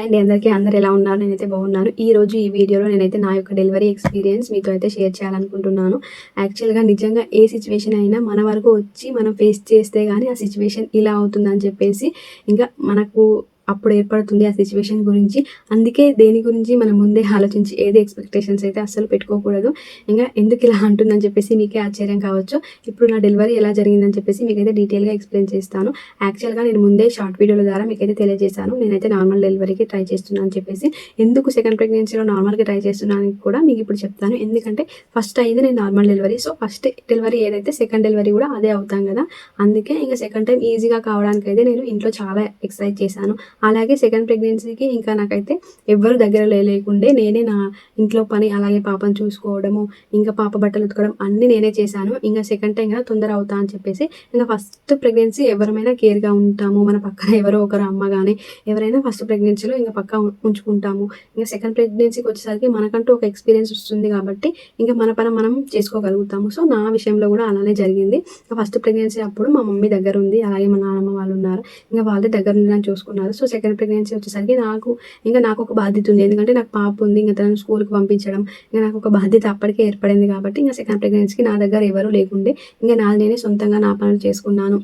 అండి అందరికీ. అందరూ ఎలా ఉన్నారు? నేనైతే బాగున్నాను. ఈరోజు ఈ వీడియోలో నేనైతే నా యొక్క డెలివరీ ఎక్స్పీరియన్స్ మీతో అయితే షేర్ చేయాలనుకుంటున్నాను. యాక్చువల్‌గా నిజంగా ఏ సిచ్యువేషన్ అయినా మన వరకు వచ్చి మనం ఫేస్ చేస్తే గానీ ఆ సిచ్యువేషన్ ఇలా అవుతుందని చెప్పేసి ఇంకా మనకు అప్పుడు ఏర్పడుతుంది ఆ సిచ్యువేషన్ గురించి. అందుకే దేని గురించి మనం ముందే ఆలోచించి ఏది ఎక్స్‌పెక్టేషన్స్ అయితే అస్సలు పెట్టుకోకూడదు. ఇంకా ఎందుకు ఇలా అంటుందని చెప్పేసి మీకే ఆశ్చర్యం కావచ్చు. ఇప్పుడు నా డెలివరీ ఎలా జరిగిందని చెప్పేసి మీకైతే డీటెయిల్‌గా ఎక్స్‌ప్లెయిన్ చేస్తాను. యాక్చువల్‌గా నేను ముందే షార్ట్ వీడియోల ద్వారా మీకైతే తెలియజేశాను. నేనైతే నార్మల్ డెలివరీకి ట్రై చేస్తున్నా అని చెప్పేసి. ఎందుకు సెకండ్ ప్రెగ్నెన్సీలో నార్మల్‌గా ట్రై చేస్తున్నానని కూడా మీకు ఇప్పుడు చెప్తాను. ఎందుకంటే ఫస్ట్ అయింది నేను normal delivery. So, first delivery ఏదైతే సెకండ్ డెలివరీ కూడా అదే అవుతాం కదా! అందుకే ఇంక సెకండ్ టైం ఈజీగా కావడానికైతే నేను ఇంట్లో చాలా ఎక్సర్సైజ్ చేశాను. అలాగే సెకండ్ ప్రెగ్నెన్సీకి ఇంకా నాకైతే ఎవ్వరు దగ్గర లేకుండే నేనే నా ఇంట్లో పని, అలాగే పాపను చూసుకోవడము, ఇంకా పాప బట్టలు ఉతకడం అన్నీ నేనే చేశాను. ఇంక సెకండ్ టైం కదా తొందర అవుతా అని చెప్పేసి ఇంక ఫస్ట్ ప్రెగ్నెన్సీ ఎవరమైనా కేర్‌గా ఉంటాము. మన పక్కన ఎవరో ఒకరు అమ్మ గాని ఎవరైనా ఫస్ట్ ప్రెగ్నెన్సీలో ఇంక పక్కా ఉంచుకుంటాము. ఇంక సెకండ్ ప్రెగ్నెన్సీకి వచ్చేసరికి మనకంటూ ఒక ఎక్స్పీరియన్స్ వస్తుంది కాబట్టి ఇంక మన పని మనం చేసుకోగలుగుతాము. సో, నా విషయంలో కూడా అలానే జరిగింది. ఫస్ట్ ప్రెగ్నెన్సీ అప్పుడు మా మమ్మీ దగ్గర ఉంది. అలాగే మా నాన్నమ్మ వాళ్ళు ఉన్నారు. ఇంక వాళ్ళే దగ్గరుండి నన్ను చూసుకున్నారు. సో, సెకండ్ ప్రెగ్నెన్సీ వచ్చేసరికి నాకొక బాధ్యత ఉంది. ఎందుకంటే నాకు పాప ఉంది. ఇంక తనని స్కూల్‌కి పంపించడం ఇంక నాకొక బాధ్యత అప్పటికే ఏర్పడింది కాబట్టి ఇంక సెకండ్ ప్రెగ్నెన్సీకి నా దగ్గర ఎవరు లేకుండే. ఇంక నాది నేనే సొంతంగా నా పనులు చేసుకున్నాను.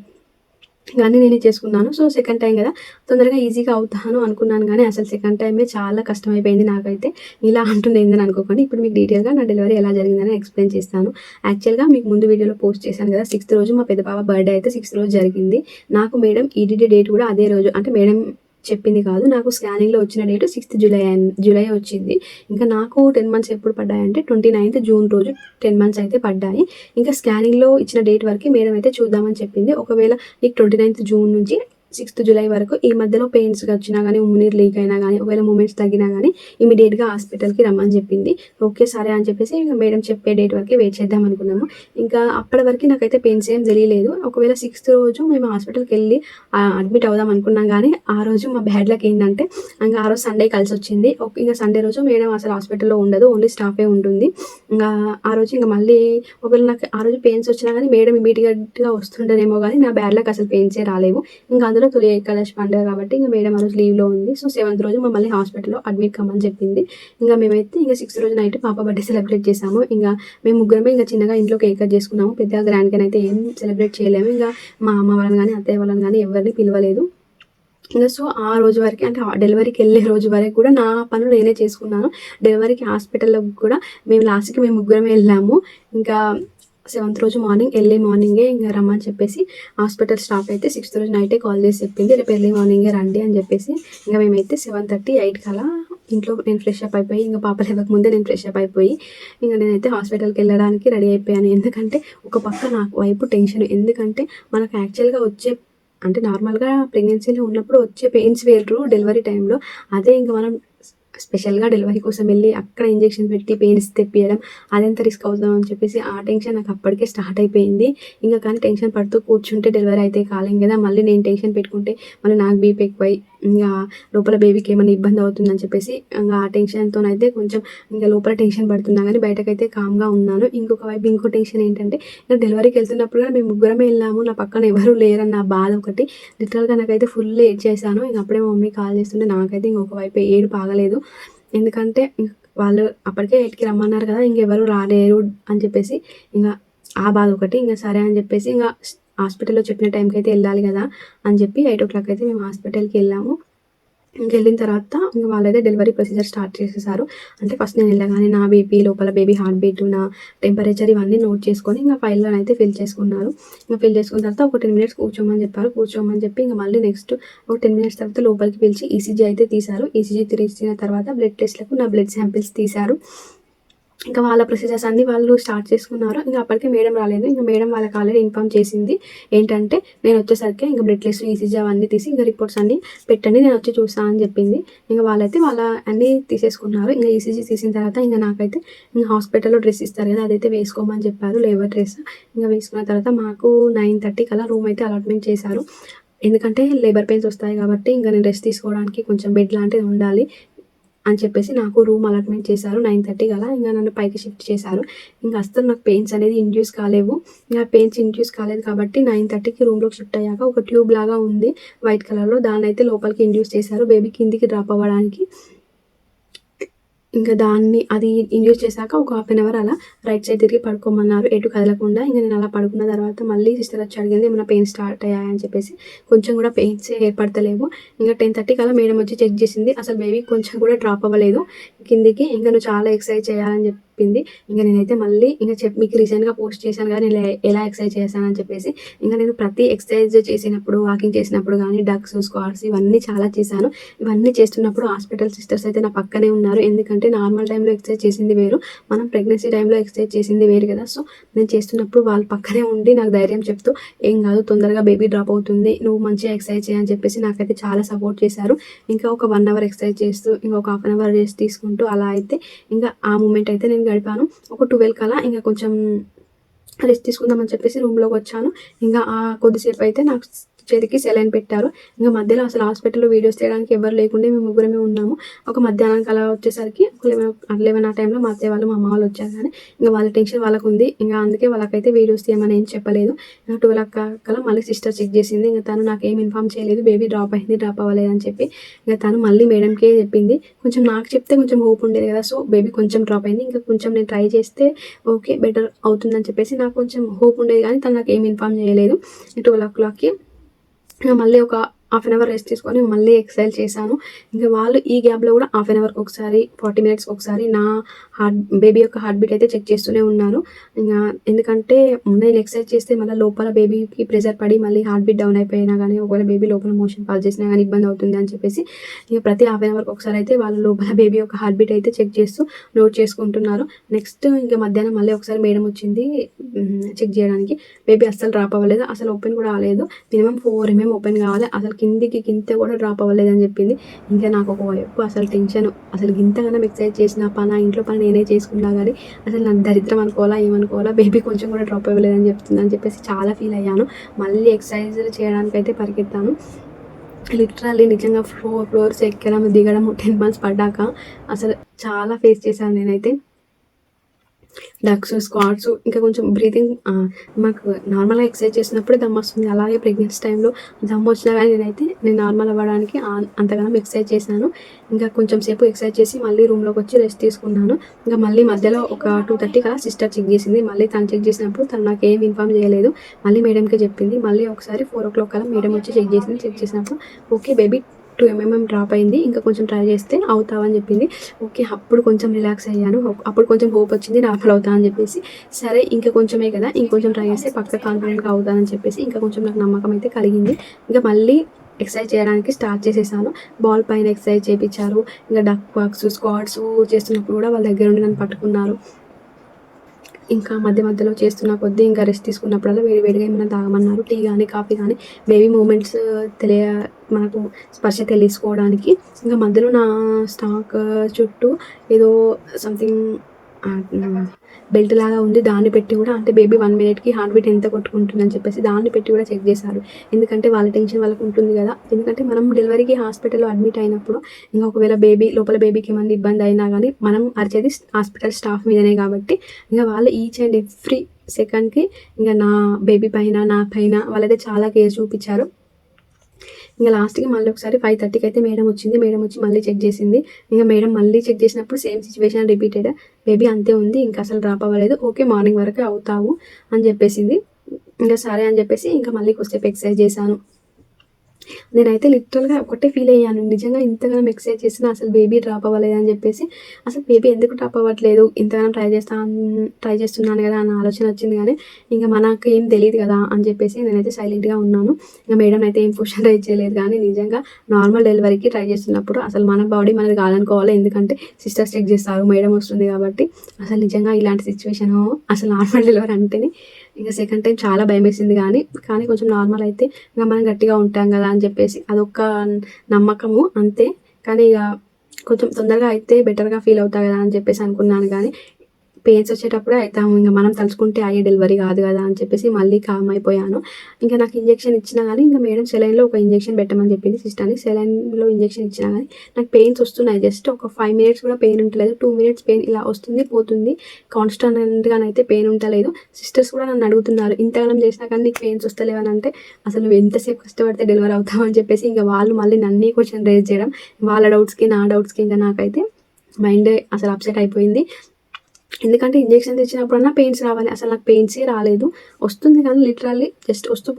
ఇక అన్నీ నేనే చేసుకున్నాను. సో, సెకండ్ టైం గదా! తొందరగా ఈజీగా అవుతాను అనుకున్నాను గానీ, అసలు సెకండ్ టైమే చాలా కష్టమైపోయింది నాకైతే. ఇలా అంటుంది ఏందని అనుకోకండి. ఇప్పుడు మీకు డీటెయిల్‌గా నా డెలివరీ ఎలా జరిగిందని ఎక్స్‌ప్లెయిన్ చేస్తాను. యాక్చువల్‌గా మీకు ముందు వీడియోలో పోస్ట్ చేశాను గదా! సిక్స్త్ రోజు మా పెద్ద పాప బర్త్‌డే అయితే సిక్స్త్ రోజు జరిగింది. నాకు మేడం ఈడీడీ డేట్ కూడా అదే రోజు అంటే మేడం చెప్పింది కాదు. నాకు స్కానింగ్‌లో వచ్చిన డేట్ 6థ్ జూలై వచ్చింది. ఇంకా నాకు 10 మంత్స్ ఎప్పుడు పడ్డాయంటే 29థ్ జూన్ రోజు 10 మంత్స్ అయితే పడ్డాయి. ఇంకా స్కానింగ్‌లో ఇచ్చిన డేట్ వరకే మేడం అయితే చూద్దామని చెప్పింది. ఒకవేళ నీకు 29థ్ జూన్ నుంచి 6థ్ జూలై వరకు ఈ మధ్యలో పెయిన్స్‌గా వచ్చినా గానీ, ఉమ్మినీరు లీక్ అయినా గానీ, ఒకవేళ మూమెంట్స్ తగ్గినా గానీ ఇమ్మీడియేట్‌గా హాస్పిటల్‌కి రమ్మని చెప్పింది. ఓకే. సరే అని చెప్పేసి ఇంక మేడం చెప్పే డేట్ వరకే వెయిట్ చేద్దాం అనుకున్నాము. ఇంకా అప్పటి వరకు నాకైతే పెయిన్స్ ఏం తెలియలేదు. ఒకవేళ సిక్స్త్ రోజు మేము హాస్పిటల్‌కెళ్ళి అడ్మిట్ అవుదాం అనుకున్నాం గానీ, ఆ రోజు మా బ్యాడ్ లక్ ఏందంటే ఇంక ఆ రోజు సండే కలిసొచ్చింది. ఇంక సండే రోజు మేడం అసలు హాస్పిటల్‌లో ఉండదు. ఓన్లీ స్టాఫే ఉంటుంది. ఇంగా ఆ రోజు ఇంక మళ్ళీ ఒకవేళ నాకు ఆ రోజు పెయిన్స్ వచ్చినా గానీ మేడం ఇమ్మీడియేట్‌గా వస్తుంటేనేమో గానీ నా బ్యాడ్ లక్ అసలు పెయిన్సే రాలేవు. ఇంక అందులో తొలి ఏకాదశి పండుగ కాబట్టి ఇంక మేడం ఆ రోజు లీవ్‌లో ఉంది. సో, సెవెంత్ రోజు మమ్మల్ని హాస్పిటల్‌లో అడ్మిట్ కమ్మని చెప్పింది. ఇంక మేమైతే ఇంక సిక్స్త్ రోజు నైట్ పాప బర్త్‌డే సెలబ్రేట్ చేశాము. ఇంగ మేము ముగ్గురమే ఇంక చిన్నగా ఇంట్లో కేక్ కట్ చేసుకున్నాము. పెద్దగా గ్రాండ్‌గానైతే ఏం సెలబ్రేట్ చేయలేము. ఇంగ మా అమ్మ వాళ్ళని గానీ, అత్తయ్య వాళ్ళని గానీ ఎవరిని పిలవలేదు. ఇంగ సో, ఆ రోజు వరకే అంటే డెలివరీకెళ్ళే రోజు వరకు కూడా నా పనులు నేనే చేసుకున్నాను. డెలివరీకి హాస్పిటల్‌లోకి కూడా మేము ముగ్గురమే ఎళ్ళాము. ఇంకా సెవెంత్ రోజు ఎర్లీ మార్నింగే ఇంగ రమ్మని చెప్పేసి హాస్పిటల్ స్టాఫ్ అయితే సిక్స్త్ రోజు నైటే కాల్ చేసి చెప్పింది. రేపు ఎర్లీ మార్నింగే రండి అని చెప్పేసి ఇంగ మేమైతే 7:30, 8 కలా ఇంట్లో నేను ఫ్రెష్ అప్ అయిపోయి ఇంగ పాప లేవకముందే నేను ఫ్రెష్ అప్ అయిపోయి ఇంగ నేనైతే హాస్పిటల్‌కెళ్ళడానికి రెడీ అయిపోయాను. ఎందుకంటే ఒక పక్క నాకు వైపు టెన్షన్. ఎందుకంటే మనకు యాక్చువల్‌గా వచ్చే అంటే నార్మల్‌గా ప్రెగ్నెన్సీలో ఉన్నప్పుడు వచ్చే పెయిన్స్ వేరు డెలివరీ టైంలో. అదే ఇంక మనం స్పెషల్‌గా డెలివరీ కోసం వెళ్ళి అక్కడ ఇంజెక్షన్ పెట్టి పెయిన్స్ తెప్పియడం అదెంత రిస్క్ అవుతుందో అని చెప్పేసి ఆ టెన్షన్ నాకు అప్పటికే స్టార్ట్ అయిపోయింది. ఇంక కానీ టెన్షన్ పడుతూ కూర్చుంటే డెలివరీ అయితే కాలేం కదా! మళ్ళీ నేను టెన్షన్ పెట్టుకుంటే మళ్ళీ నాకు బీపీ ఎక్కువై ఇంగా లోపల బేబీకి ఏమైనా ఇబ్బంది అవుతుందని చెప్పేసి ఇంగ ఆ టెన్షన్‌తోనైతే కొంచెం ఇంగ లోపల టెన్షన్ పడుతున్నా గానీ బయటకైతే కామ్‌గా ఉన్నాను. ఇంకొక వైపు ఇంకో టెన్షన్ ఏంటంటే నేను డెలివరీకి వెళ్తున్నప్పుడు కూడా మేము ముగ్గురమే వెళ్ళాము. నా పక్కన ఎవరు లేరన్న బాధ ఒకటి. లిటరల్‌గా నాకైతే ఫుల్ ఏడ్చేశాను. ఇంక అప్పుడే మా మమ్మీ కాల్ చేస్తుంటే నాకైతే ఇంకొక వైపు ఏడుపు ఆగలేదు. ఎందుకంటే వాళ్ళు అప్పటికే 8కి రమ్మన్నారు కదా! ఇంకెవరు రాలేరు అని చెప్పేసి ఇంగ ఆ బాధ ఒకటి. ఇంగ సరే అని చెప్పేసి ఇంగ హాస్పిటల్‌లో చెప్పిన టైంకైతే ఎళ్ళాలి కదా! అని చెప్పి 8:00 అయితే మేము హాస్పిటల్‌కి వెళ్ళాము. ఇంకెళ్ళిన తర్వాత ఇంక వాళ్ళైతే డెలివరీ ప్రొసీజర్ స్టార్ట్ చేసేసారు. అంటే ఫస్ట్ నేను వెళ్ళగానే నా బీపీ, లోపల బేబీ హార్ట్ బీట్, నా టెంపరేచర్ ఇవన్నీ నోట్ చేసుకొని ఇంక ఫైల్‌లోనైతే ఫిల్ చేసుకున్నారు. ఇంక ఫిల్ చేసుకున్న తర్వాత ఒక 10 మినిట్స్ కూర్చోమని చెప్పారు. కూర్చోమని చెప్పి ఇంక మళ్ళీ నెక్స్ట్ ఒక 10 మినిట్స్ తర్వాత లోపలికి పిలిచి ఈసీజీ అయితే తీశారు. ఈసీజీ తీసిన తర్వాత బ్లడ్ టెస్ట్‌లకు నా బ్లడ్ శాంపిల్స్ తీశారు. ఇంకా వాళ్ళ ప్రొసీజర్స్ అన్నీ వాళ్ళు స్టార్ట్ చేసుకున్నారు. ఇంక అప్పటికి మేడం రాలేదు. ఇంక మేడం వాళ్ళకి ఆల్రెడీ ఇన్ఫార్మ్ చేసింది. ఏంటంటే నేనొచ్చేసరికి ఇంక బ్లడ్ టెస్ట్, ఈసీజీ అవన్నీ తీసి ఇంక రిపోర్ట్స్ అన్నీ పెట్టండి. నేనొచ్చి చూస్తా అని చెప్పింది. ఇంక వాళ్ళైతే అన్నీ తీసేసుకున్నారు. ఇంక ఈసీజీ తీసిన తర్వాత ఇంక నాకైతే ఇంక హాస్పిటల్‌లో డ్రెస్ ఇస్తారు కదా! అదైతే వేసుకోమని చెప్పారు. Labour dress. ఇంక వేసుకున్న తర్వాత మాకు 9:30 కల్లా రూమ్ అయితే అలాట్‌మెంట్ చేశారు. ఎందుకంటే లేబర్ పెయిన్స్ వస్తాయి కాబట్టి ఇంక నేను రెస్ట్ తీసుకోవడానికి కొంచెం బెడ్ లాంటిది ఉండాలి. అని చెప్పేసి నాకు రూమ్ అలాట్మెంట్ చేశారు 9:30 అలా. ఇంకా నన్ను పైకి షిఫ్ట్ చేశారు. ఇంకా అస్సలు నాకు పెయిన్స్ అనేది ఇండ్యూస్ కాలేవు. ఇంకా పెయిన్స్ ఇండ్యూస్ కాలేదు కాబట్టి 9:30కి రూమ్లోకి షిఫ్ట్ అయ్యాక ఒక ట్యూబ్ లాగా ఉంది వైట్ కలర్లో, దాన్ని అయితే లోపలికి ఇండ్యూస్ చేశారు బేబీ కిందికి డ్రాప్ అవ్వడానికి. ఇంకా దాన్ని అది ఇండ్యూస్ చేశాక ఒక 1/2 అవర్ అలా రైట్ సైడ్ తిరిగి పడుకోమన్నారు, ఎటు కదలకుండా. ఇంకా నేను అలా పడుకున్న తర్వాత మళ్ళీ సిస్టర్ వచ్చి అడిగింది ఏమైనా పెయిన్స్ స్టార్ట్ అయ్యాయని చెప్పేసి. కొంచెం కూడా పెయిన్స్ ఏర్పడతలేవు. ఇంకా 10:30 కల్లా మేడం వచ్చి చెక్ చేసింది. అసలు బేబీ కొంచెం కూడా డ్రాప్ అవ్వలేదు కిందికి. ఇంకా నువ్వు చాలా ఎక్సర్సైజ్ చేయాలని చెప్పింది. ఇంకా నేనైతే మళ్ళీ ఇంకా మీకు రీసెంట్గా పోస్ట్ చేశాను కానీ నేను ఎలా ఎక్సర్సైజ్ చేశానని చెప్పేసి. ఇంకా నేను ప్రతి ఎక్సర్సైజ్ చేసినప్పుడు, వాకింగ్ చేసినప్పుడు కానీ డక్స్, స్క్వాట్స్ ఇవన్నీ చాలా చేశాను. ఇవన్నీ చేస్తున్నప్పుడు హాస్పిటల్ సిస్టర్స్ అయితే నా పక్కనే ఉన్నారు. ఎందుకంటే నార్మల్ టైంలో ఎక్సర్సైజ్ చేసింది వేరు, మనం ప్రెగ్నెన్సీ టైంలో ఎక్సర్సైజ్ చేసింది వేరు కదా. సో నేను చేస్తున్నప్పుడు వాళ్ళు పక్కనే ఉండి నాకు ధైర్యం చెప్తూ ఏం కాదు, తొందరగా బేబీ డ్రాప్ అవుతుంది, నువ్వు మంచిగా ఎక్సర్సైజ్ చేయని చెప్పేసి నాకైతే చాలా సపోర్ట్ చేశారు. ఇంకా ఒక 1 అవర్ ఎక్సర్సైజ్ చేస్తూ ఇంకా ఒక 1/2 అవర్ రెస్ట్ తీసుకుంటూ అలా అయితే ఇంకా ఆ మూమెంట్ అయితే నేను గడిపాను. ఒక 12 కల్లా ఇంకా కొంచెం రెస్ట్ తీసుకుందామని చెప్పేసి రూమ్లోకి వచ్చాను. ఇంకా ఆ కొద్దిసేపు అయితే నాకు చేతికి సెలైన్ పెట్టారు. ఇంకా మధ్యలో అసలు హాస్పిటల్లో వీడియోస్ తీయడానికి ఎవరు లేకుండే మేము ముగ్గురమే ఉన్నాము. ఒక మధ్యాహ్నానికి అలా వచ్చేసరికి 11 ఆ టైంలో మా అత్తయ్య వాళ్ళు, మా అమ్మ వాళ్ళు వచ్చారు. కానీ ఇంకా వాళ్ళ టెన్షన్ వాళ్ళకు ఉంది. ఇంకా అందుకే వాళ్ళకైతే వీడియోస్ తీయమని ఏం చెప్పలేదు. ఇంకా 12 కల్లా మళ్ళీ సిస్టర్ చెక్ చేసింది. ఇంకా తను నాకు ఏం ఇన్ఫామ్ చేయలేదు బేబీ డ్రాప్ అయింది, డ్రాప్ అవ్వలేదు అని చెప్పి. ఇంకా తను మళ్ళీ మేడంకే చెప్పింది. కొంచెం నాకు చెప్తే కొంచెం హోప్ ఉండేది కదా. సో బేబీ కొంచెం డ్రాప్ అయింది, ఇంకా కొంచెం నేను ట్రై చేస్తే ఓకే బెటర్ అవుతుందని చెప్పేసి నాకు కొంచెం హోప్ ఉండేది. కానీ తను నాకు ఏం ఇన్ఫామ్ చేయలేదు. 12 మళ్ళీ ఒక 1/2 అవర్ రెస్ట్ తీసుకొని మళ్ళీ ఎక్సర్సైజ్ చేశాను. ఇంకా వాళ్ళు ఈ గ్యాప్లో కూడా 1/2 అవర్కి ఒకసారి, 40 మినిట్స్కి ఒకసారి నా బేబీ యొక్క హార్ట్ బీట్ అయితే చెక్ చేస్తూనే ఉన్నారు. ఇంకా ఎందుకంటే నేను ఎక్సర్సైజ్ చేస్తే మళ్ళీ లోపల బేబీకి ప్రెజర్ పడి మళ్ళీ హార్ట్ బీట్ డౌన్ అయిపోయినా కానీ, ఒకవేళ బేబీ లోపల మోషన్ పాస్ చేసినా కానీ ఇబ్బంది అవుతుంది అని చెప్పేసి ఇంకా ప్రతి 1/2 అవర్కి ఒకసారి అయితే వాళ్ళు లోపల బేబీ యొక్క హార్ట్ బీట్ అయితే చెక్ చేస్తూ నోట్ చేసుకుంటున్నారు. నెక్స్ట్ ఇంకా మధ్యాహ్నం మళ్ళీ ఒకసారి మేడం వచ్చింది చెక్ చేయడానికి. బేబీ అస్సలు డ్రాప్ అవ్వలేదు, అసలు ఓపెన్ కూడా అవ్వలేదు. మినిమం 4 mm ఓపెన్ కావాలి, అసలు కిందికి గింత కూడా డ్రాప్ అవ్వలేదని చెప్పింది. ఇంకా నాకు ఒకవైపు అసలు టెన్షన్, అసలు గింతగానం ఎక్సర్సైజ్ చేసిన పని, ఇంట్లో పని నేనే చేసుకున్నా కానీ అసలు నాకు దరిద్రం అనుకోవాలా ఏమనుకోవాలా, బేబీ కొంచెం కూడా డ్రాప్ అవ్వలేదని చెప్తుందని చెప్పేసి చాలా ఫీల్ అయ్యాను. మళ్ళీ ఎక్సర్సైజ్ చేయడానికి అయితే పరిగెత్తాను. లిటరల్లీ నిజంగా ఫ్లోర్స్ ఎక్కడం దిగడం 10 months పడ్డాక అసలు చాలా ఫేస్ చేశాను నేనైతే. డక్స్, స్క్వాట్స్, ఇంకా కొంచెం బ్రీతింగ్. మాకు నార్మల్గా ఎక్సర్సైజ్ చేసినప్పుడు దమ్ వస్తుంది, అలాగే ప్రెగ్నెన్సీ టైంలో దమ్ వచ్చినా కానీ నేను నార్మల్ అవ్వడానికి అంతగానం ఎక్సర్సైజ్ చేశాను. ఇంకా కొంచెం సేపు ఎక్సర్సైజ్ చేసి మళ్ళీ రూమ్లోకి వచ్చి రెస్ట్ తీసుకున్నాను. ఇంకా మళ్ళీ మధ్యలో ఒక 2:30 కల్లా సిస్టర్ చెక్ చేసింది. మళ్ళీ తను చెక్ చేసినప్పుడు తను నాకు ఏం ఇన్ఫామ్ చేయలేదు, మళ్ళీ మేడంకే చెప్పింది. మళ్ళీ ఒకసారి 4 o'clock కల్లా మేడం వచ్చి చెక్ చేసింది. చెక్ చేసినప్పుడు ఓకే బేబీ 2 mm డ్రాప్ అయింది, ఇంకా కొంచెం ట్రై చేస్తే అవుతావని చెప్పింది. ఓకే అప్పుడు కొంచెం రిలాక్స్ అయ్యాను. అప్పుడు కొంచెం హోప్ వచ్చింది నార్మల్ అవుతా అని చెప్పేసి. సరే ఇంకా కొంచెమే కదా, ఇంకొంచెం ట్రై చేస్తే పక్క కాన్ఫిడెంట్గా అవుతానని చెప్పేసి ఇంకా కొంచెం నాకు నమ్మకం అయితే కలిగింది. ఇంకా మళ్ళీ ఎక్సర్సైజ్ చేయడానికి స్టార్ట్ చేసేసాను. బాల్ పైన ఎక్సర్సైజ్ చేయించారు. ఇంకా డక్ వాక్స్, స్క్వాట్స్ చేస్తున్నప్పుడు కూడా వాళ్ళ దగ్గర ఉండి నన్ను పట్టుకున్నారు. ఇంకా మధ్యలో చేస్తున్న కొద్దీ ఇంకా రెస్ట్ తీసుకున్నప్పుడల్లా వేడివేడిగా ఏమైనా తాగమన్నారు, టీ కానీ కాఫీ కానీ, బేబీ మూమెంట్స్ మనకు స్పర్శ తెలుసుకోవడానికి. ఇంకా మధ్యలో నా స్టాక్ చుట్టూ ఏదో సంథింగ్ బెల్ట్ లాగా ఉంది, దాన్ని పెట్టి కూడా అంటే బేబీ 1 minute హార్ట్ బీట్ ఎంత కొట్టుకుంటుందని చెప్పేసి దాన్ని పెట్టి కూడా చెక్ చేశారు. ఎందుకంటే వాళ్ళ టెన్షన్ వాళ్ళకు ఉంటుంది కదా. ఎందుకంటే మనం డెలివరీకి హాస్పిటల్లో అడ్మిట్ అయినప్పుడు ఇంకా ఒకవేళ లోపల బేబీకి ఏమైనా ఇబ్బంది అయినా కానీ మనం అరిచేది హాస్పిటల్ స్టాఫ్ మీదనే కాబట్టి ఇంకా వాళ్ళు ఈచ్ అండ్ ఎవ్రీ సెకండ్కి ఇంకా నా బేబీ పైన, నా పైన వాళ్ళైతే చాలా కేర్ చూపించారు. ఇంకా లాస్ట్కి మళ్ళీ ఒకసారి 5:30కి అయితే మేడం వచ్చింది. మేడం వచ్చి మళ్ళీ చెక్ చేసింది. ఇంకా మేడం మళ్ళీ చెక్ చేసినప్పుడు సేమ్ సిచ్యువేషన్ రిపీటెడ్, బేబీ అంతే ఉంది, ఇంకా అసలు డ్రాప్ అవ్వలేదు, ఓకే మార్నింగ్ వరకు అవుతావు అని చెప్పేసింది. ఇంకా సరే అని చెప్పేసి ఇంకా మళ్ళీ కొద్దిసేపు ఎక్సర్సైజ్ చేశాను. నేనైతే లిటరల్గా ఒకటే ఫీల్ అయ్యాను, నిజంగా ఇంతగానం ఎక్సర్సైజ్ చేసినా అసలు బేబీ డ్రాప్ అవ్వలేదు అని చెప్పేసి. అసలు బేబీ ఎందుకు డ్రాప్ అవ్వట్లేదు, ఇంతగానం ట్రై చేస్తున్నాను కదా అన్న ఆలోచన వచ్చింది. కానీ ఇంకా మనకు ఏం తెలియదు కదా అని చెప్పేసి నేనైతే సైలెంట్గా ఉన్నాను. ఇంకా మేడం అయితే ఏం క్వశ్చన్ రైజ్ చేయలేదు. కానీ నిజంగా నార్మల్ డెలివరీకి ట్రై చేస్తున్నప్పుడు అసలు మన బాడీ మనది కాదనుకోవాలి, ఎందుకంటే సిస్టర్స్ చెక్ చేస్తారు, మేడం వస్తుంది కాబట్టి. అసలు నిజంగా ఇలాంటి సిచ్యువేషన్ అసలు నార్మల్ డెలివరీ అంటేనే ఇంకా సెకండ్ టైం చాలా భయం వేసింది. కానీ కొంచెం నార్మల్ అయితే ఇంకా మనం గట్టిగా ఉంటాం కదా అని చెప్పేసి అదొక నమ్మకము అంతే. కానీ ఇక కొంచెం తొందరగా అయితే బెటర్గా ఫీల్ అవుతా కదా అని చెప్పేసి అనుకున్నాను. కానీ పెయిన్స్ వచ్చేటప్పుడే అవుతాము, ఇంకా మనం తలుచుకుంటే అయ్యే డెలివరీ కాదు కదా అని చెప్పేసి మళ్ళీ కామ్ అయిపోయాను. ఇంకా నాకు ఇంజెక్షన్ ఇచ్చినా కానీ ఇంకా మేడం సెలైన్లో ఒక ఇంజెక్షన్ పెట్టమని చెప్పింది సిస్టర్ని. సెలైన్లో ఇంజెక్షన్ ఇచ్చినా కానీ నాకు పెయిన్స్ వస్తున్నాయి. జస్ట్ ఒక 5 మినిట్స్ కూడా పెయిన్ ఉంటలేదు, 2 మినిట్స్ పెయిన్ ఇలా వస్తుంది పోతుంది, కాన్స్టెంట్గానైతే పెయిన్ ఉంటలేదు. సిస్టర్స్ కూడా నన్ను అడుగుతున్నారు, ఇంతగానం చేసినా కానీ నీకు పెయిన్స్ వస్తలేవని. అంటే అసలు నువ్వు ఎంతసేపు కష్టపడితే డెలివరీ అవుతావు అని చెప్పేసి ఇంకా వాళ్ళు మళ్ళీ నన్నే క్వశ్చన్ రేజ్ చేయడం, వాళ్ళ డౌట్స్కి నా డౌట్స్కి ఇంకా నాకైతే మైండే అసలు అప్సెట్ అయిపోయింది. ఎందుకంటే ఇంజెక్షన్ తెచ్చినప్పుడన్నా పెయిన్స్ రావాలి, అసలు నాకు పెయిన్సే రాలేదు. వస్తుంది కానీ లిటరల్లీ జస్ట్ వస్తూ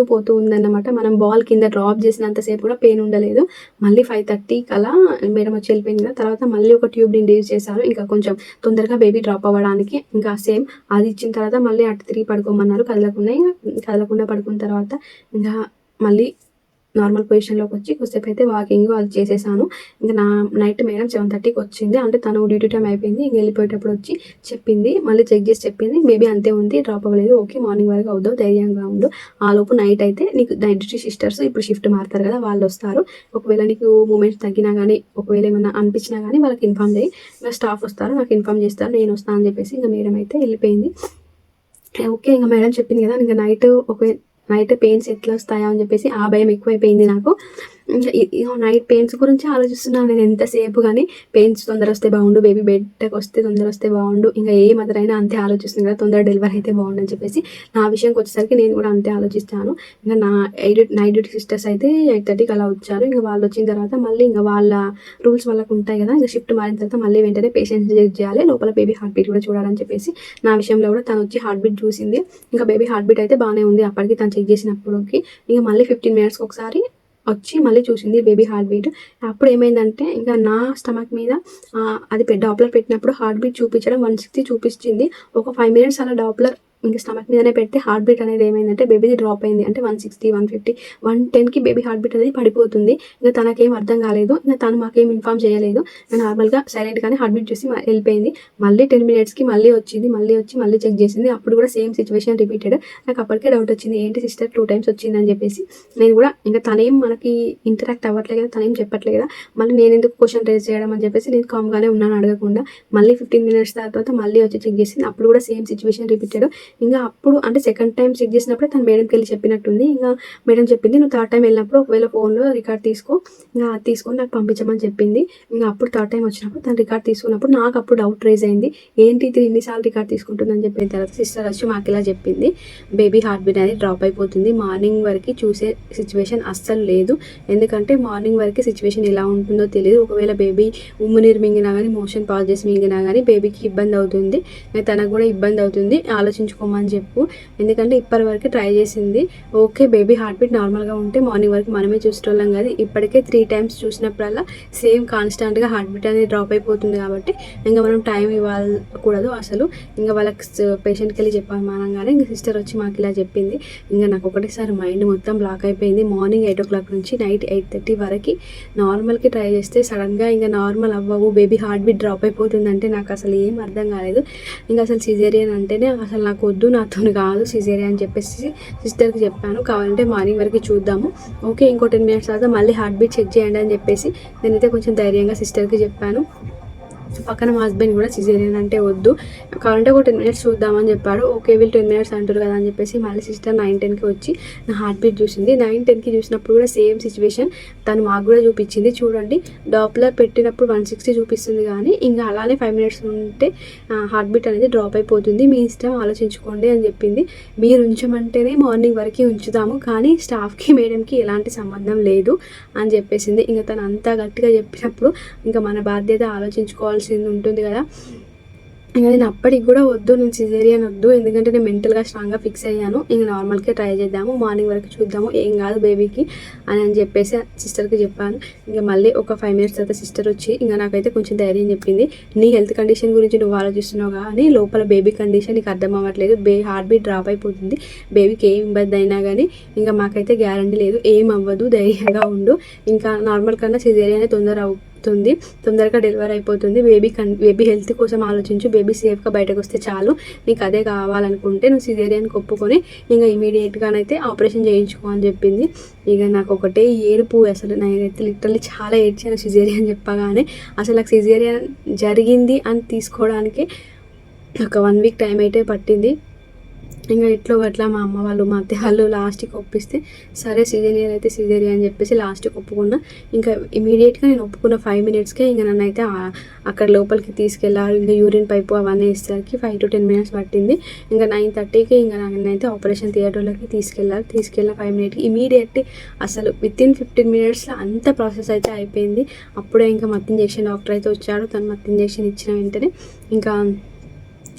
పోతూ ఉందన్నమాట. మనం బాల్ కింద డ్రాప్ చేసినంతసేపు కూడా పెయిన్ ఉండలేదు. మళ్ళీ 5:30 అలా మేడం వచ్చి వెళ్ళిపోయింది కదా. తర్వాత మళ్ళీ ఒక ట్యూబ్ ఇండ్యూస్ చేశారు, ఇంకా కొంచెం తొందరగా బేబీ డ్రాప్ అవ్వడానికి. ఇంకా సేమ్ అది ఇచ్చిన తర్వాత మళ్ళీ అటు తిరిగి పడుకోమన్నారు, కదలకుండా పడుకున్న తర్వాత ఇంకా మళ్ళీ నార్మల్ పొజిషన్లోకి వచ్చి కొద్దిసేపు అయితే వాకింగ్ అది చేసేసాను. ఇంకా నైట్ మేడం 7:30కి వచ్చింది, అంటే తను డ్యూటీ టైం అయిపోయింది. ఇంక వెళ్ళిపోయేటప్పుడు వచ్చి చెప్పింది, మళ్ళీ చెక్ చేసి చెప్పింది, బేబీ అంతే ఉంది, డ్రాప్ అవ్వలేదు, ఓకే మార్నింగ్ వరకు అవుతావు, ధైర్యంగా ఉండు. ఆలోపు నైట్ అయితే నీకు నైట్ డ్యూటీ సిస్టర్స్ ఇప్పుడు షిఫ్ట్ మారుతారు కదా, వాళ్ళు వస్తారు. ఒకవేళ నీకు మూమెంట్స్ తగ్గినా కానీ, ఒకవేళ ఏమైనా అనిపించినా కానీ వాళ్ళకి ఇన్ఫామ్ చేయి, ఇంకా స్టాఫ్ వస్తారు నాకు ఇన్ఫామ్ చేస్తారు, నేను వస్తాను అని చెప్పేసి ఇంకా మేడం అయితే వెళ్ళిపోయింది. ఓకే, ఇంకా మేడం చెప్పింది కదా, ఇంకా నైట్ పెయిన్స్ ఎట్లా వస్తాయో అని చెప్పేసి ఆ భయం ఎక్కువైపోయింది నాకు. నైట్ పెయిన్స్ గురించి ఆలోచిస్తున్నాను నేను ఎంతసేపు, కానీ పెయిన్స్ తొందర వస్తే బాగుండు, బేబీ బెడ్కి వస్తే తొందర వస్తే బాగుండు, ఇంకా ఏ మదర్ అయినా అంతే ఆలోచిస్తుంది కదా, తొందర డెలివరీ అయితే బాగుండు అని చెప్పేసి. నా విషయంకి వచ్చేసరికి నేను కూడా అంతే ఆలోచిస్తాను. ఇంకా నైట్ డ్యూటీ సిస్టర్స్ అయితే 8:30కి అలా వచ్చారు. ఇంకా వాళ్ళు వచ్చిన తర్వాత మళ్ళీ ఇంకా వాళ్ళ రూల్స్ వాళ్ళకు ఉంటాయి కదా, ఇంకా షిఫ్ట్ మారిన తర్వాత మళ్ళీ వెంటనే పేషెంట్స్ చెక్ చేయాలి, లోపల బేబీ హార్ట్ బీట్ కూడా చూడాలని చెప్పేసి. నా విషయంలో కూడా తను వచ్చి హార్ట్ బీట్ చూసింది. ఇంకా బేబీ హార్ట్ బీట్ అయితే బాగానే ఉంది అప్పటికి, తను చెక్ చేసినప్పటికి. ఇంకా మళ్ళీ 15 మినిట్స్కి ఒకసారి వచ్చి మళ్ళీ చూసింది బేబీ హార్ట్ బీట్. అప్పుడు ఏమైందంటే ఇంకా నా స్టమక్ మీద అది డాప్లర్ పెట్టినప్పుడు హార్ట్ బీట్ చూపించడం 160 చూపించింది. ఒక 5 మినిట్స్ అలా డాప్లర్ ఇంకా స్టమక్ మీదనే పెడితే హార్ట్ బీట్ అనేది ఏమైందంటే బేబీది డ్రాప్ అయింది. అంటే 160, 150, 110కి బేబీ హార్ట్ బీట్ అనేది పడిపోతుంది. ఇంకా తనకేం అర్థం కాలేదు, ఇంకా తను మాకేం ఇన్ఫామ్ చేయలేదు. నార్మల్గా సైలెంట్గానే హార్ట్ బీట్ చూసి వెళ్ళిపోయింది. మళ్ళీ 10 మినిట్స్కి మళ్ళీ వచ్చింది, మళ్ళీ చెక్ చేసింది. అప్పుడు కూడా సేమ్ సిచ్యువేషన్ రిపీటెడ్. నాకు అప్పటికే డౌట్ వచ్చింది, ఏంటి సిస్టర్ 2 times వచ్చిందని చెప్పేసి. నేను కూడా ఇంకా తనేం మనకి ఇంటరాక్ట్ అవ్వట్లేదు కదా, తనేం చెప్పట్లేదు కదా, మళ్ళీ నేను ఎందుకు క్వశ్చన్ రేజ్ చేయడం అని చెప్పేసి నేను కామ్గానే ఉన్నాను అడగకుండా. మళ్ళీ 15 మినిట్స్ తర్వాత మళ్ళీ వచ్చి చెక్ చేసింది. అప్పుడు కూడా సేమ్ సిచ్యువేషన్ రిపీటెడ్. ఇంకా అప్పుడు అంటే సెకండ్ టైం చెక్ చేసినప్పుడు తను మేడంకి వెళ్ళి చెప్పినట్టుంది. ఇంకా మేడం చెప్పింది, నువ్వు థర్డ్ టైం వెళ్ళినప్పుడు ఒకవేళ ఫోన్లో రికార్డ్ తీసుకొని నాకు పంపించమని చెప్పింది. ఇంకా అప్పుడు థర్డ్ టైం వచ్చినప్పుడు తను రికార్డ్ తీసుకున్నప్పుడు నాకు అప్పుడు డౌట్ రేజ్ అయింది, ఏంటి ఇది ఎన్నిసార్లు రికార్డ్ తీసుకుంటుందని చెప్పిన తర్వాత సిస్టర్ వచ్చి మాకు ఇలా చెప్పింది, బేబీ హార్ట్ బీట్ అనేది డ్రాప్ అయిపోతుంది, మార్నింగ్ వరకు చూసే సిచ్యువేషన్ అస్సలు లేదు. ఎందుకంటే మార్నింగ్ వరకు సిచ్యువేషన్ ఎలా ఉంటుందో తెలియదు. ఒకవేళ బేబీ ఉమ్మునీరు మింగినా కానీ, మోషన్ పాస్ చేసి మింగినా కానీ బేబీకి ఇబ్బంది అవుతుంది, తనకు కూడా ఇబ్బంది అవుతుంది, ఆలోచించుకోమని చెప్పు. ఎందుకంటే ఇప్పటి వరకు ట్రై చేసింది, ఓకే బేబీ హార్ట్ బీట్ నార్మల్గా ఉంటే మార్నింగ్ వరకు మనమే చూసేటోళ్ళం కదా, ఇప్పటికే 3 times చూసినప్పుడల్లా సేమ్ కాన్స్టాంట్గా హార్ట్ బీట్ అనేది డ్రాప్ అయిపోతుంది. కాబట్టి ఇంకా మనం టైం ఇవ్వకూడదు అసలు. ఇంకా వాళ్ళకి పేషెంట్కి వెళ్ళి చెప్పామనగానే ఇంకా సిస్టర్ వచ్చి మాకు ఇలా చెప్పింది. ఇంకా నాకు ఒకటేసారి మైండ్ మొత్తం బ్లాక్ అయిపోయింది. మార్నింగ్ 8 o'clock నుంచి నైట్ 8:30 వరకు నార్మల్కి ట్రై చేస్తే సడన్గా ఇంకా నార్మల్ అవ్వవు, బేబీ హార్ట్ బీట్ డ్రాప్ అయిపోతుందంటే నాకు అసలు ఏం అర్థం కాలేదు. ఇంకా అసలు సిజేరియన్ అంటేనే అసలు నాకు వద్దు, నాతో కాదు సిజేరియన్ అని చెప్పేసి సిస్టర్కి చెప్పాను. కావాలంటే మార్నింగ్ వరకు చూద్దాము, ఓకే ఇంకో 10 minutes తర్వాత మళ్ళీ హార్ట్ బీట్ చెక్ చేయండి అని చెప్పేసి నేనైతే కొంచెం ధైర్యంగా సిస్టర్కి చెప్పాను. పక్కన మా హస్బెండ్ కూడా సిజేరియన్ అంటే వద్దు, కావాలంటే ఒక 10 minutes చూద్దామని చెప్పాడు. ఓకే వీళ్ళు 10 minutes అంటారు కదా అని చెప్పేసి మళ్ళీ సిస్టర్ 9:10కి వచ్చి నా హార్ట్ బీట్ చూసింది. 9:10కి చూసినప్పుడు కూడా సేమ్ సిచ్యువేషన్ తను మాకు కూడా చూపించింది. చూడండి డాప్లర్ పెట్టినప్పుడు 160 చూపిస్తుంది, కానీ ఇంకా అలానే 5 minutes ఉంటే హార్ట్ బీట్ అనేది డ్రాప్ అయిపోతుంది, మీ ఇష్టం ఆలోచించుకోండి అని చెప్పింది. మీరు ఉంచమంటేనే మార్నింగ్ వరకు ఉంచుతాము, కానీ స్టాఫ్కి మేడంకి ఎలాంటి సంబంధం లేదు అని చెప్పేసింది. ఇంకా తను అంతా గట్టిగా చెప్పినప్పుడు ఇంకా మన బాధ్యత ఆలోచించుకోవాల్సింది ఉంటుంది కదా. ఇంకా నేను అప్పటికి కూడా వద్దు, నేను సిజేరియన్ వద్దు, ఎందుకంటే నేను మెంటల్గా స్ట్రాంగ్గా ఫిక్స్ అయ్యాను, ఇంకా నార్మల్గా ట్రై చేద్దాము, మార్నింగ్ వరకు చూద్దాము, ఏం కాదు బేబీకి అని చెప్పేసి సిస్టర్కి చెప్పాను. ఇంకా మళ్ళీ ఒక 5 minutes తర్వాత సిస్టర్ వచ్చి ఇంకా నాకైతే కొంచెం ధైర్యం చెప్పింది, నీ హెల్త్ కండిషన్ గురించి నువ్వు ఆలోచిస్తున్నావు కానీ లోపల బేబీ కండిషన్ నీకు అర్థం అవ్వట్లేదు, హార్ట్ బీట్ డ్రాప్ అయిపోతుంది, బేబీకి ఏం ఇబ్బంది అయినా కానీ ఇంకా మాకైతే గ్యారంటీ లేదు, ఏం అవ్వదు, ధైర్యంగా ఉండు, ఇంకా నార్మల్ కన్నా సిజేరియన్ తొందరగా డెలివరీ అయిపోతుంది, బేబీ హెల్త్ కోసం ఆలోచించు, బేబీ సేఫ్గా బయటకు వస్తే చాలు, నీకు అదే కావాలనుకుంటే నువ్వు సిజేరియన్కి ఒప్పుకొని ఇంకా ఇమీడియట్గానైతే ఆపరేషన్ చేయించుకో అని చెప్పింది. ఇక నాకు ఒకటే ఏడుపు, అసలు నేనైతే లిటరల్లీ చాలా ఏడ్చాను సిజేరియన్ చెప్పగానే. అసలు నాకు సిజేరియన్ జరిగింది అని తీసుకోవడానికి ఒక 1 వీక్ టైం అయితే పట్టింది. ఇంకా ఎట్లో అట్లా మా అమ్మ వాళ్ళు మా అత్తయ్య వాళ్ళు లాస్ట్కి ఒప్పిస్తే సరే సిజేరియన్ అయితే సిజేరియన్ అని చెప్పేసి లాస్ట్కి ఒప్పుకున్నా. ఇంకా ఇమీడియట్గా నేను ఒప్పుకున్న 5 మినిట్స్కే ఇంకా నన్ను అయితే అక్కడ లోపలికి తీసుకెళ్ళారు. ఇంకా యూరిన్ పైపు అవన్నీ వేసేసరికి 5 to 10 మినిట్స్ పట్టింది. ఇంకా 9:30కి ఇంకా నన్నైతే ఆపరేషన్ థియేటర్లోకి తీసుకెళ్ళిన 5 మినిట్కి ఇమీడియట్లీ అసలు వితిన్ 15 మినిట్స్లో అంత ప్రాసెస్ అయితే అయిపోయింది. అప్పుడే ఇంకా మత్తు ఇంజెక్షన్ డాక్టర్ అయితే వచ్చాడు. తను మత్తు ఇంజెక్షన్ ఇచ్చిన వెంటనే ఇంకా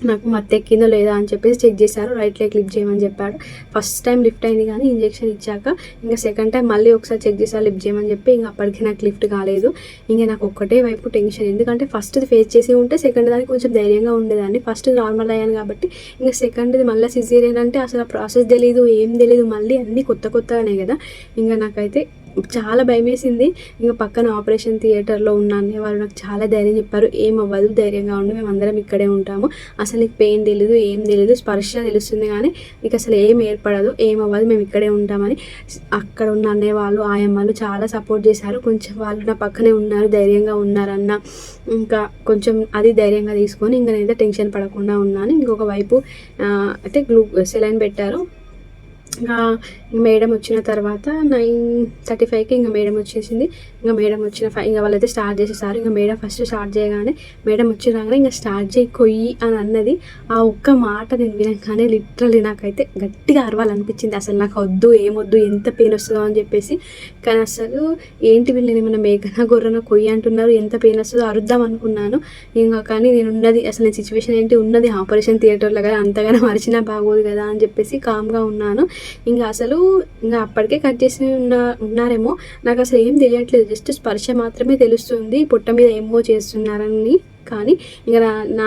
నాకు మత్తు ఎక్కిందో లేదా అని చెప్పేసి చెక్ చేశారు. రైట్ లెగ్ లిఫ్ట్ చేయమని చెప్పాడు. ఫస్ట్ టైం లిఫ్ట్ అయింది కానీ ఇంజెక్షన్ ఇచ్చాక ఇంకా సెకండ్ టైం మళ్ళీ ఒకసారి చెక్ చేశారు లిఫ్ట్ చేయమని చెప్పి. ఇంకా అప్పటికి నాకు లిఫ్ట్ కాలేదు. ఇంకా నాకు ఒక్కటే వైపు టెన్షన్, ఎందుకంటే ఫస్ట్ది ఫేస్ చేసి ఉంటే సెకండ్ దానికి కొంచెం ధైర్యంగా ఉండేదాన్ని. ఫస్ట్ నార్మల్ అయ్యాను కాబట్టి ఇంకా సెకండ్ది మళ్ళీ సిజేరియన్ అంటే అసలు ఆ ప్రాసెస్ తెలియదు, ఏం తెలియదు, మళ్ళీ అన్నీ కొత్తగానే కదా. ఇంకా నాకైతే చాలా భయం వేసింది. ఇంకా పక్కన ఆపరేషన్ థియేటర్లో ఉన్న వాళ్ళు నాకు చాలా ధైర్యం చెప్పారు. ఏం అవ్వదు, ధైర్యంగా ఉండి మేము అందరం ఇక్కడే ఉంటాము, అసలు నీకు పెయిన్ తెలియదు, ఏం తెలియదు, స్పర్శ తెలుస్తుంది కానీ నీకు అసలు ఏం ఏర్పడదు, ఏం అవ్వదు, మేము ఇక్కడే ఉంటామని అక్కడ ఉన్న అన్నయ్య వాళ్ళు ఆయమ్మలు చాలా సపోర్ట్ చేశారు. కొంచెం వాళ్ళు నా పక్కనే ఉన్నారు, ధైర్యంగా ఉన్నారన్న ఇంకా కొంచెం అది ధైర్యంగా తీసుకొని ఇంకా నేనైతే టెన్షన్ పడకుండా ఉన్నాను. ఇంకొక వైపు అయితే సెలైన్ పెట్టారు. ఇంకా మేడం వచ్చిన తర్వాత 9:35కి ఇంకా మేడం వచ్చేసింది. ఇంకా మేడం వచ్చిన ఇంకా వాళ్ళైతే స్టార్ట్ చేసేసారు. ఇంకా మేడం ఫస్ట్ స్టార్ట్ చేయగానే మేడం వచ్చినాక ఇంకా స్టార్ట్ చేయి కొయ్యి అని అన్నది. ఆ ఒక్క మాట నేను వినగానే లిటరల్లీ నాకైతే గట్టిగా అరవాలనిపించింది. అసలు నాకు వద్దు, ఏమొద్దు, ఎంత పెయిన్ వస్తుందో అని చెప్పేసి. కానీ అసలు ఏంటి వీళ్ళు ఏమైనా మేకన గొర్రెన కొయ్యి అంటున్నారు, ఎంత పెయిన్ వస్తుందో అరుద్దాం అనుకున్నాను. ఇంకా కానీ నేను ఉన్నది అసలు నేను సిచ్యువేషన్ ఏంటి ఉన్నది ఆపరేషన్ థియేటర్లో కదా, అంతగానో మరిచినా బాగోదు కదా అని చెప్పేసి కామ్గా ఉన్నాను. ఇంకా అసలు ఇంకా అప్పటికే కట్ చేసి ఉన్నారేమో, నాకు అసలు ఏం తెలియట్లేదు, జస్ట్ స్పర్శ మాత్రమే తెలుస్తుంది, పొట్ట మీద ఏమో చేస్తున్నారని. కానీ ఇంకా నా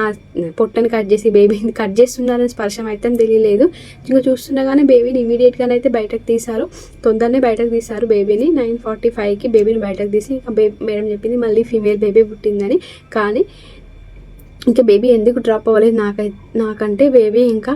పొట్టని కట్ చేసి బేబీని కట్ చేస్తున్నారని స్పర్శ అయితే తెలియలేదు. ఇంకా చూస్తుండగానే బేబీని ఇమీడియట్గానే అయితే బయటకు తీశారు, తొందరనే బయటకు తీశారు బేబీని. 9:45కి బేబీని బయటకు తీసి ఇంకా మేడం చెప్పింది మళ్ళీ ఫీమేల్ బేబీ పుట్టిందని. కానీ ఇంకా బేబీ ఎందుకు డ్రాప్ అవ్వలేదు నాకంటే బేబీ ఇంకా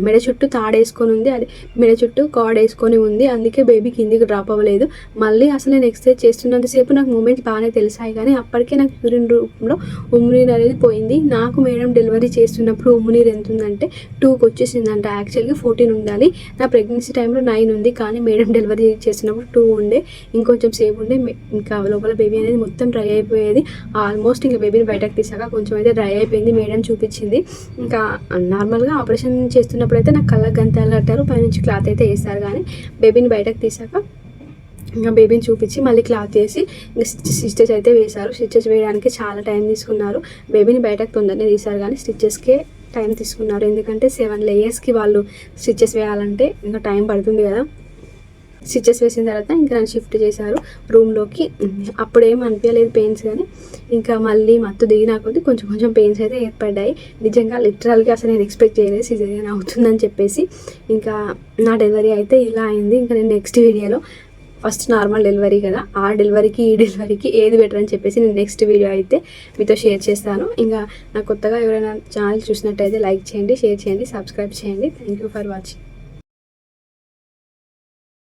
మెడ చుట్టూ తాడేసుకొని ఉంది, అది మెడ చుట్టూ కార్డ్ వేసుకొని ఉంది, అందుకే బేబీ కిందికి డ్రాప్ అవ్వలేదు. మళ్ళీ అసలు నేను ఎక్సర్సైజ్ చేస్తున్నంతసేపు నాకు మూమెంట్స్ బాగానే తెలిసాయి కానీ అప్పటికే నాకు యూరిన్ రూమ్లో ఉమ్మునీరు అనేది పోయింది. నాకు మేడం డెలివరీ చేస్తున్నప్పుడు ఉమ్మునీరు ఎంత ఉందంటే 2కి వచ్చేసిందంట. యాక్చువల్గా 14 ఉండాలి. నా ప్రెగ్నెన్సీ టైంలో 9 ఉంది, కానీ మేడం డెలివరీ చేస్తున్నప్పుడు 2 ఉండే, ఇంకొంచెం సేపు ఉండే. ఇంకా లోపల బేబీ అనేది మొత్తం డ్రై అయిపోయేది. ఆల్మోస్ట్ ఇంకా బేబీని బయటకు తీసాక కొంచెం అయితే డ్రై అయిపోయింది. మేడం చూపించింది. ఇంకా నార్మల్గా ఆపరేషన్ చేస్తున్నప్పుడు అయితే నాకు కళ్ళకు గంతలు కట్టారు, పైనుంచి క్లాత్ అయితే వేస్తారు. కానీ బేబీని బయటకు తీసాక ఇంకా బేబీని చూపించి మళ్ళీ క్లాత్ వేసి ఇంకా స్టిచెస్ అయితే వేశారు. స్టిచెస్ వేయడానికి చాలా టైం తీసుకున్నారు. బేబీని బయటకు తొందరనే తీశారు కానీ స్టిచెస్కే టైం తీసుకున్నారు, ఎందుకంటే 7 లేయర్స్కి వాళ్ళు స్టిచెస్ వేయాలంటే ఇంకా టైం పడుతుంది కదా. స్టిచెస్ వేసిన తర్వాత ఇంకా నన్ను షిఫ్ట్ చేశారు రూమ్లోకి. అప్పుడేం అనిపించలేదు పెయిన్స్, కానీ ఇంకా మళ్ళీ మత్తు దిగినా కొద్దీ కొంచెం పెయిన్స్ అయితే ఏర్పడ్డాయి. నిజంగా లిటరల్గా అసలు నేను ఎక్స్పెక్ట్ చేయలేదు సిజేరియన్ అవుతుందని చెప్పేసి. ఇంకా నా డెలివరీ అయితే ఇలా అయింది. ఇంకా నేను నెక్స్ట్ వీడియోలో ఫస్ట్ నార్మల్ డెలివరీ కదా, ఆ డెలివరీకి ఈ డెలివరీకి ఏది బెటర్ అని చెప్పేసి నేను నెక్స్ట్ వీడియో అయితే మీతో షేర్ చేస్తాను. ఇంకా నా కొత్తగా ఎవరైనా ఛానల్ చూసినట్టయితే లైక్ చేయండి, షేర్ చేయండి, సబ్స్క్రైబ్ చేయండి. Thank you for watching.